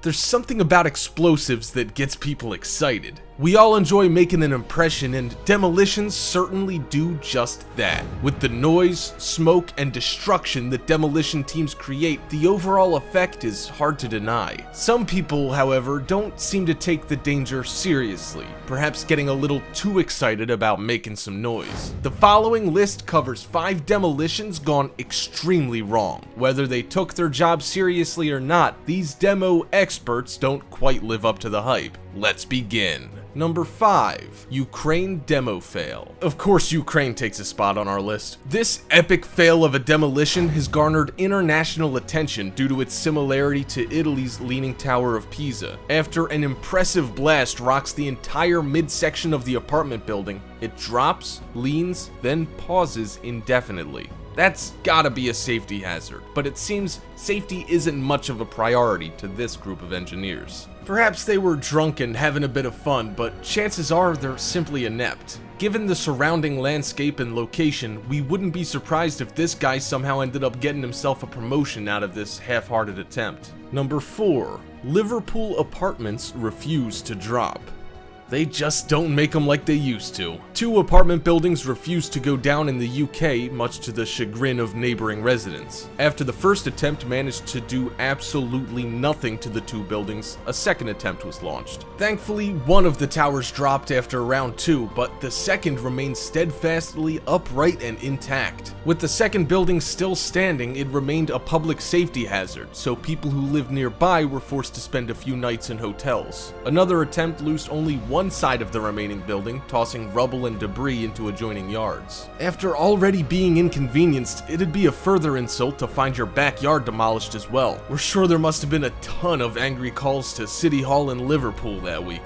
There's something about explosives that gets people excited. We all enjoy making an impression, and Demolitions certainly do just that. With the noise, smoke, and destruction that demolition teams create, the overall effect is hard to deny. Some people, however, don't seem to take the danger seriously, perhaps getting a little too excited about making some noise. The following list covers 5 demolitions gone extremely wrong. Whether they took their job seriously or not, these demo experts don't quite live up to the hype. Let's begin. Number 5. Ukraine demo fail. Of course, Ukraine takes a spot on our list. This epic fail of a demolition has garnered international attention due to its similarity to Italy's Leaning Tower of Pisa. After an impressive blast rocks the entire midsection of the apartment building, it drops, leans, then pauses indefinitely. That's gotta be a safety hazard, but it seems safety isn't much of a priority to this group of engineers. Perhaps they were drunk and having a bit of fun, but chances are they're simply inept. Given the surrounding landscape and location, we wouldn't be surprised if this guy somehow ended up getting himself a promotion out of this half-hearted attempt. Number 4. Liverpool apartments refuse to drop. They just don't make them like they used to. 2 apartment buildings refused to go down in the UK, much to the chagrin of neighbouring residents. After the first attempt managed to do absolutely nothing to the 2 buildings, a second attempt was launched. Thankfully, one of the towers dropped after round 2, but the second remained steadfastly upright and intact. With the second building still standing, it remained a public safety hazard, so people who lived nearby were forced to spend a few nights in hotels. Another attempt loosed only one side of the remaining building, tossing rubble and debris into adjoining yards. After already being inconvenienced, it'd be a further insult to find your backyard demolished as well. We're sure there must have been a ton of angry calls to City Hall in Liverpool that week.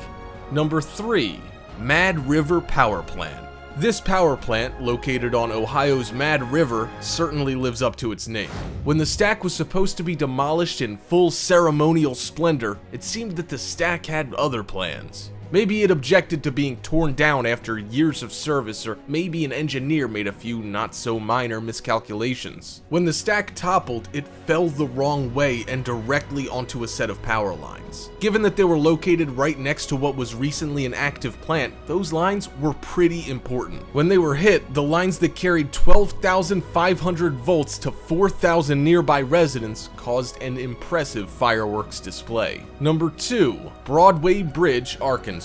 Number 3. Mad River Power Plant. This power plant, located on Ohio's Mad River, certainly lives up to its name. When the stack was supposed to be demolished in full ceremonial splendor, it seemed that the stack had other plans. Maybe it objected to being torn down after years of service, or maybe an engineer made a few not-so-minor miscalculations. When the stack toppled, it fell the wrong way and directly onto a set of power lines. Given that they were located right next to what was recently an active plant, those lines were pretty important. When they were hit, the lines that carried 12,500 volts to 4,000 nearby residents caused an impressive fireworks display. Number 2. Broadway Bridge, Arkansas.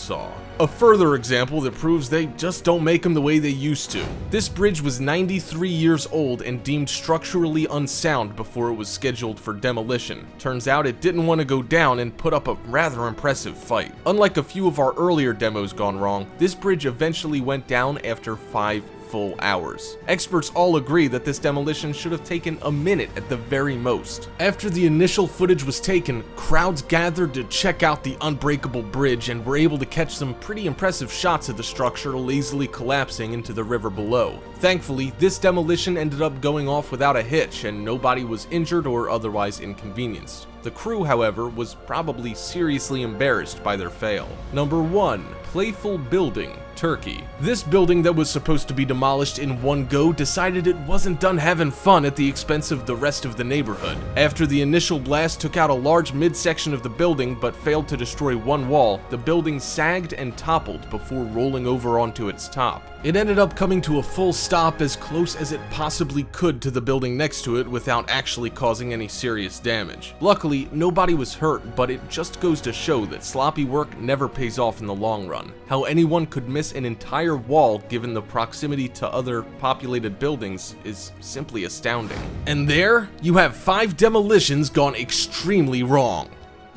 A further example that proves they just don't make them the way they used to. This bridge was 93 years old and deemed structurally unsound before it was scheduled for demolition. Turns out it didn't want to go down and put up a rather impressive fight. Unlike a few of our earlier demos gone wrong, this bridge eventually went down after 5 full hours. Experts all agree that this demolition should have taken a minute at the very most. After the initial footage was taken, crowds gathered to check out the unbreakable bridge and were able to catch some pretty impressive shots of the structure lazily collapsing into the river below. Thankfully, this demolition ended up going off without a hitch and nobody was injured or otherwise inconvenienced. The crew, however, was probably seriously embarrassed by their fail. Number 1. Playful Building, Turkey. This building that was supposed to be demolished in one go decided it wasn't done having fun at the expense of the rest of the neighborhood. After the initial blast took out a large midsection of the building but failed to destroy one wall, the building sagged and toppled before rolling over onto its top. It ended up coming to a full stop as close as it possibly could to the building next to it without actually causing any serious damage. Luckily, nobody was hurt, but it just goes to show that sloppy work never pays off in the long run. How anyone could miss an entire wall given the proximity to other populated buildings is simply astounding. And there, you have 5 demolitions gone extremely wrong.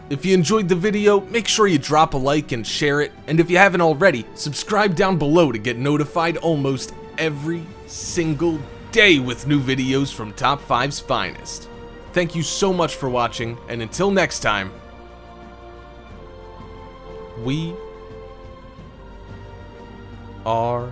If you enjoyed the video, make sure you drop a like and share it, and if you haven't already, subscribe down below to get notified almost every single day with new videos from Top 5's finest. Thank you so much for watching, and until next time, we are